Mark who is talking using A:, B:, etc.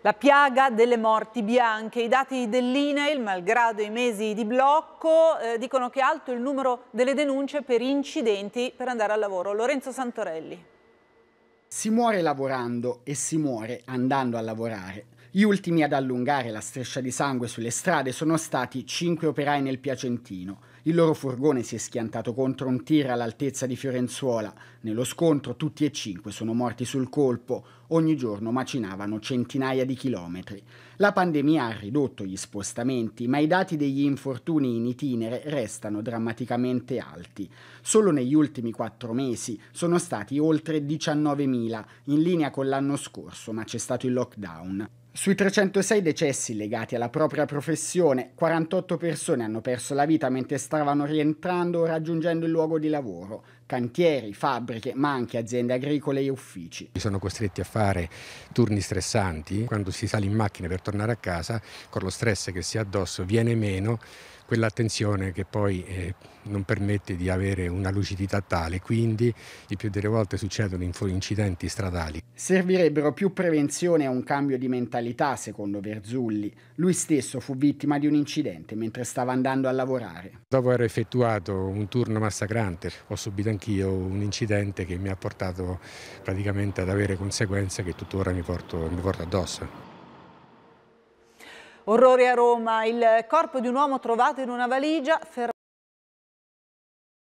A: La piaga delle morti bianche. I dati dell'INAIL, malgrado i mesi di blocco, dicono che è alto il numero delle denunce per incidenti per andare al lavoro. Lorenzo Santorelli.
B: Si muore lavorando e si muore andando a lavorare. Gli ultimi ad allungare la striscia di sangue sulle strade sono stati 5 operai nel Piacentino. Il loro furgone si è schiantato contro un tir all'altezza di Fiorenzuola. Nello scontro tutti e 5 sono morti sul colpo. Ogni giorno macinavano centinaia di chilometri. La pandemia ha ridotto gli spostamenti, ma i dati degli infortuni in itinere restano drammaticamente alti. Solo negli ultimi 4 mesi sono stati oltre 19.000, in linea con l'anno scorso, ma c'è stato il lockdown. Sui 306 decessi legati alla propria professione, 48 persone hanno perso la vita mentre stavano rientrando o raggiungendo il luogo di lavoro. Cantieri, fabbriche, ma anche aziende agricole e uffici.
C: Sono costretti a fare turni stressanti. Quando si sale in macchina per tornare a casa, con lo stress che si ha addosso, viene meno quell'attenzione che poi non permette di avere una lucidità tale, quindi il più delle volte succedono incidenti stradali.
B: Servirebbero più prevenzione e un cambio di mentalità, secondo Verzulli. Lui stesso fu vittima di un incidente mentre stava andando a lavorare.
C: Dopo aver effettuato un turno massacrante, ho subito anch'io un incidente che mi ha portato praticamente ad avere conseguenze che tuttora mi porto addosso.
A: Orrore a Roma, il corpo di un uomo trovato in una valigia